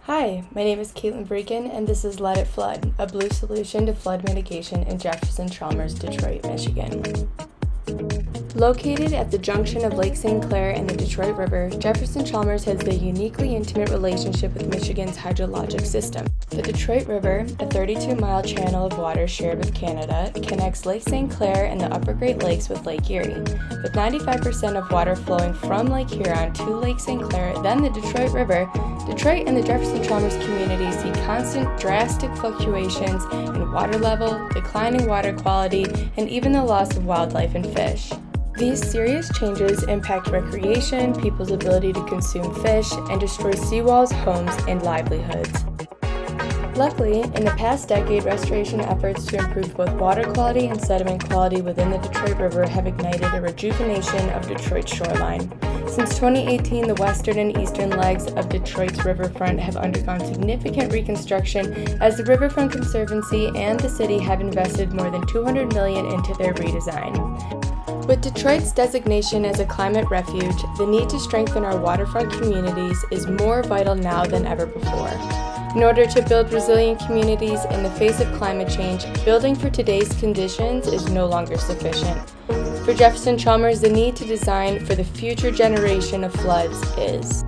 Hi, my name is Kaitlyn Vreeken, and this is Let It Flood, a blue solution to flood mitigation in Jefferson, Chalmers, Detroit, Michigan. Located at the junction of Lake St. Clair and the Detroit River, Jefferson Chalmers has a uniquely intimate relationship with Michigan's hydrologic system. The Detroit River, a 32-mile channel of water shared with Canada, connects Lake St. Clair and the Upper Great Lakes with Lake Erie. With 95% of water flowing from Lake Huron to Lake St. Clair, then the Detroit River, Detroit and the Jefferson Chalmers community see constant drastic fluctuations in water level, declining water quality, and even the loss of wildlife and fish. These serious changes impact recreation, people's ability to consume fish, and destroy seawalls, homes, and livelihoods. Luckily, in the past decade, restoration efforts to improve both water quality and sediment quality within the Detroit River have ignited a rejuvenation of Detroit's shoreline. Since 2018, the western and eastern legs of Detroit's riverfront have undergone significant reconstruction as the Riverfront Conservancy and the city have invested more than $200 million into their redesign. With Detroit's designation as a climate refuge, the need to strengthen our waterfront communities is more vital now than ever before. In order to build resilient communities in the face of climate change, building for today's conditions is no longer sufficient. For Jefferson Chalmers, the need to design for the future generation of floods is.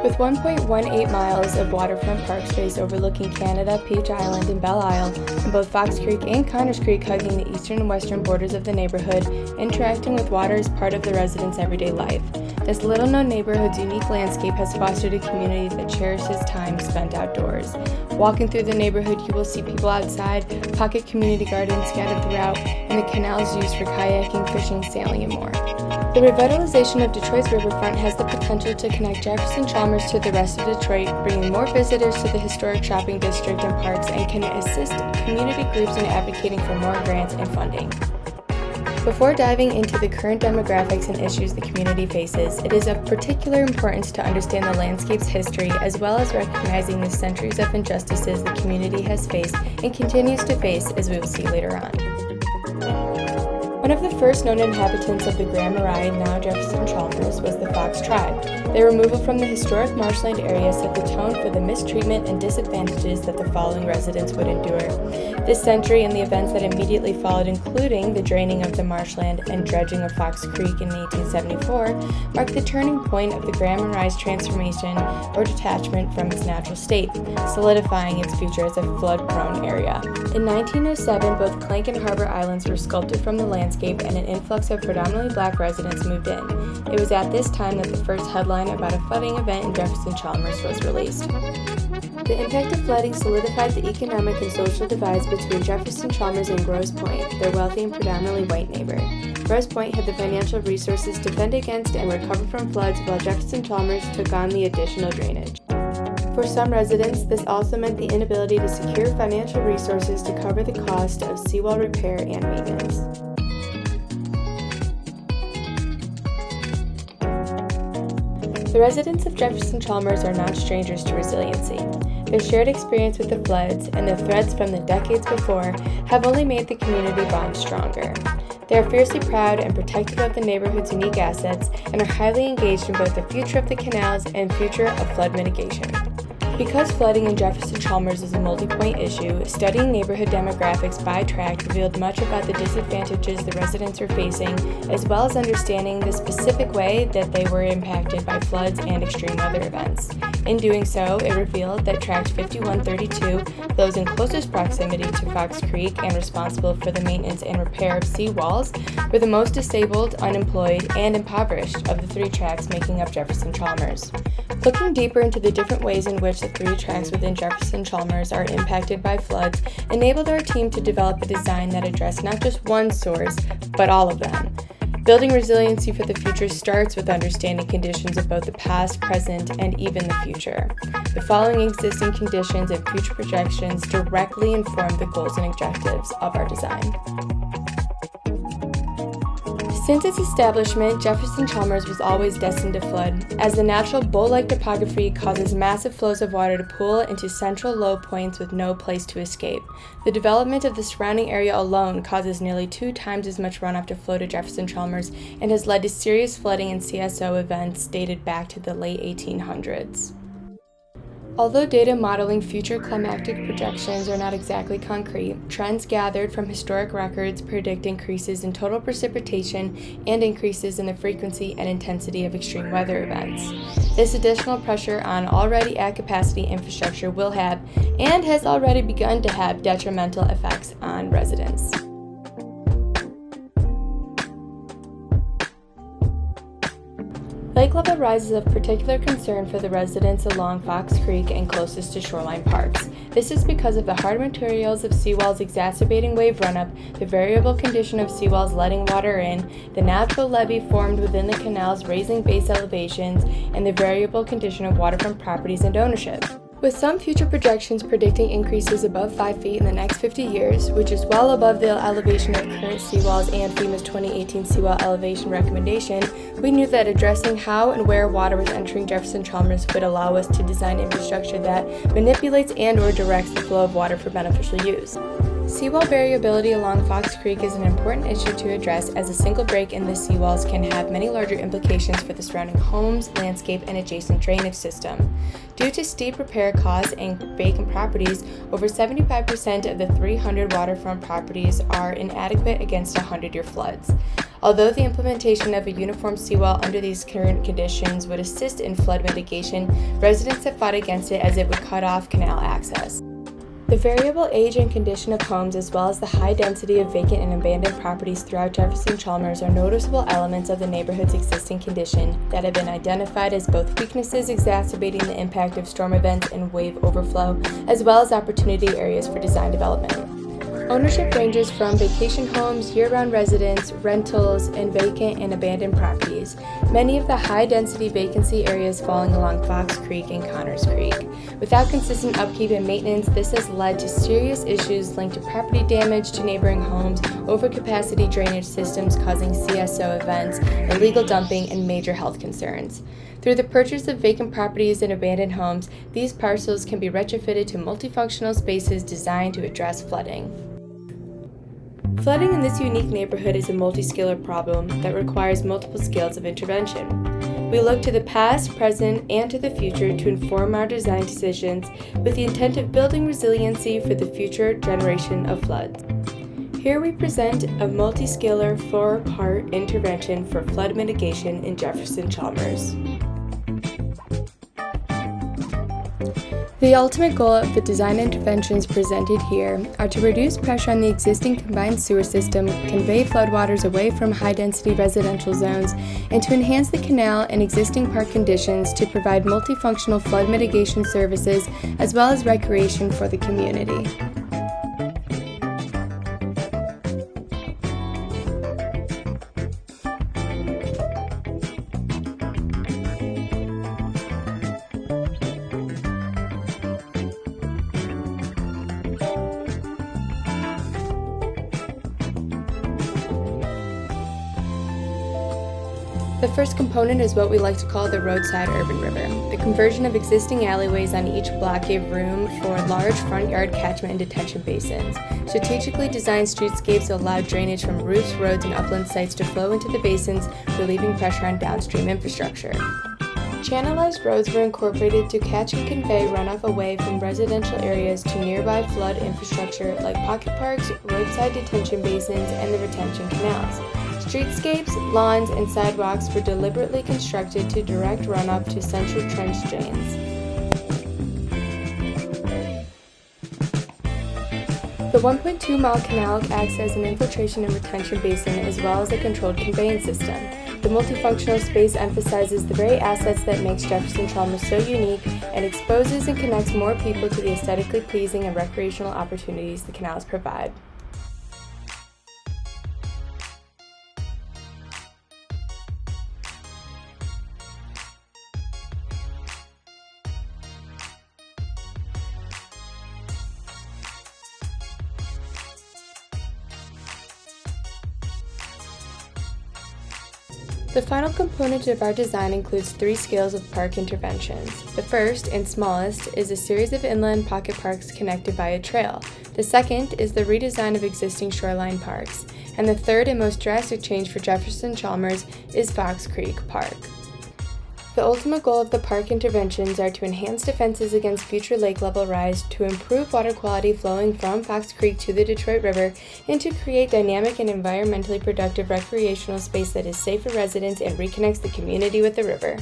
With 1.18 miles of waterfront park space overlooking Canada, Peach Island, and Belle Isle, and both Fox Creek and Connors Creek hugging the eastern and western borders of the neighborhood, interacting with water is part of the residents' everyday life. This little-known neighborhood's unique landscape has fostered a community that cherishes time spent outdoors. Walking through the neighborhood, you will see people outside, pocket community gardens scattered throughout, and the canals used for kayaking, fishing, sailing, and more. The revitalization of Detroit's riverfront has the potential to connect Jefferson Chalmers to the rest of Detroit, bringing more visitors to the historic shopping district and parks, and can assist community groups in advocating for more grants and funding. Before diving into the current demographics and issues the community faces, it is of particular importance to understand the landscape's history as well as recognizing the centuries of injustices the community has faced and continues to face, as we will see later on. One of the first known inhabitants of the Grand Marais, now Jefferson Chalmers, was the Fox tribe. Their removal from the historic marshland area set the tone for the mistreatment and disadvantages that the following residents would endure. This century and the events that immediately followed, including the draining of the marshland and dredging of Fox Creek in 1874, marked the turning point of the Grand Marais transformation or detachment from its natural state, solidifying its future as a flood-prone area. In 1907, both Clank and Harbor Islands were sculpted from the landscape and an influx of predominantly black residents moved in. It was at this time that the first headline about a flooding event in Jefferson Chalmers was released. The impact of flooding solidified the economic and social divides between Jefferson Chalmers and Grosse Pointe, their wealthy and predominantly white neighbor. Grosse Pointe had the financial resources to fend against and recover from floods, while Jefferson Chalmers took on the additional drainage. For some residents, this also meant the inability to secure financial resources to cover the cost of seawall repair and maintenance. The residents of Jefferson Chalmers are not strangers to resiliency. Their shared experience with the floods and the threats from the decades before have only made the community bond stronger. They are fiercely proud and protective of the neighborhood's unique assets and are highly engaged in both the future of the canals and future of flood mitigation. Because flooding in Jefferson Chalmers is a multi-point issue, studying neighborhood demographics by tract revealed much about the disadvantages the residents were facing, as well as understanding the specific way that they were impacted by floods and extreme weather events. In doing so, it revealed that Tract 5132, those in closest proximity to Fox Creek and responsible for the maintenance and repair of seawalls, were the most disabled, unemployed, and impoverished of the three tracts making up Jefferson Chalmers. Looking deeper into the different ways in which the three tracts within Jefferson Chalmers are impacted by floods enabled our team to develop a design that addressed not just one source, but all of them. Building resiliency for the future starts with understanding conditions of both the past, present, and even the future. The following existing conditions and future projections directly inform the goals and objectives of our design. Since its establishment, Jefferson Chalmers was always destined to flood, as the natural bowl-like topography causes massive flows of water to pool into central low points with no place to escape. The development of the surrounding area alone causes nearly 2 times as much runoff to flow to Jefferson Chalmers and has led to serious flooding and CSO events dated back to the late 1800s. Although data modeling future climatic projections are not exactly concrete, trends gathered from historic records predict increases in total precipitation and increases in the frequency and intensity of extreme weather events. This additional pressure on already at capacity infrastructure will have, and has already begun to have, detrimental effects on residents. Lake level rise is of particular concern for the residents along Fox Creek and closest to shoreline parks. This is because of the hard materials of seawalls exacerbating wave runup, the variable condition of seawalls letting water in, the natural levee formed within the canals raising base elevations, and the variable condition of waterfront properties and ownership. With some future projections predicting increases above 5 feet in the next 50 years, which is well above the elevation of current seawalls and FEMA's 2018 seawall elevation recommendation, we knew that addressing how and where water was entering Jefferson Chalmers would allow us to design infrastructure that manipulates and/or directs the flow of water for beneficial use. Seawall variability along Fox Creek is an important issue to address, as a single break in the seawalls can have many larger implications for the surrounding homes, landscape, and adjacent drainage system. Due to steep repair costs and vacant properties, over 75% of the 300 waterfront properties are inadequate against 100-year floods. Although the implementation of a uniform seawall under these current conditions would assist in flood mitigation, residents have fought against it as it would cut off canal access. The variable age and condition of homes, as well as the high density of vacant and abandoned properties throughout Jefferson Chalmers, are noticeable elements of the neighborhood's existing condition that have been identified as both weaknesses exacerbating the impact of storm events and wave overflow, as well as opportunity areas for design development. Ownership ranges from vacation homes, year-round residents, rentals, and vacant and abandoned properties. Many of the high-density vacancy areas falling along Fox Creek and Connors Creek. Without consistent upkeep and maintenance, this has led to serious issues linked to property damage to neighboring homes, overcapacity drainage systems causing CSO events, illegal dumping, and major health concerns. Through the purchase of vacant properties and abandoned homes, these parcels can be retrofitted to multifunctional spaces designed to address flooding. Flooding in this unique neighborhood is a multi-scalar problem that requires multiple scales of intervention. We look to the past, present, and to the future to inform our design decisions with the intent of building resiliency for the future generation of floods. Here we present a multi-scalar 4-part intervention for flood mitigation in Jefferson Chalmers. The ultimate goal of the design interventions presented here are to reduce pressure on the existing combined sewer system, convey floodwaters away from high-density residential zones, and to enhance the canal and existing park conditions to provide multifunctional flood mitigation services as well as recreation for the community. The first component is what we like to call the roadside urban river. The conversion of existing alleyways on each block gave room for large front yard catchment and detention basins. Strategically designed streetscapes allowed drainage from roofs, roads, and upland sites to flow into the basins, relieving pressure on downstream infrastructure. Channelized roads were incorporated to catch and convey runoff away from residential areas to nearby flood infrastructure like pocket parks, roadside detention basins, and the retention canals. Streetscapes, lawns, and sidewalks were deliberately constructed to direct runoff to central trench drains. The 1.2-mile canal acts as an infiltration and retention basin as well as a controlled conveyance system. The multifunctional space emphasizes the very assets that makes Jefferson Chalmers so unique and exposes and connects more people to the aesthetically pleasing and recreational opportunities the canals provide. The final component of our design includes 3 scales of park interventions. The first, and smallest, is a series of inland pocket parks connected by a trail. The second is the redesign of existing shoreline parks. And the third and most drastic change for Jefferson Chalmers is Fox Creek Park. The ultimate goal of the park interventions are to enhance defenses against future lake level rise, to improve water quality flowing from Fox Creek to the Detroit River, and to create dynamic and environmentally productive recreational space that is safe for residents and reconnects the community with the river.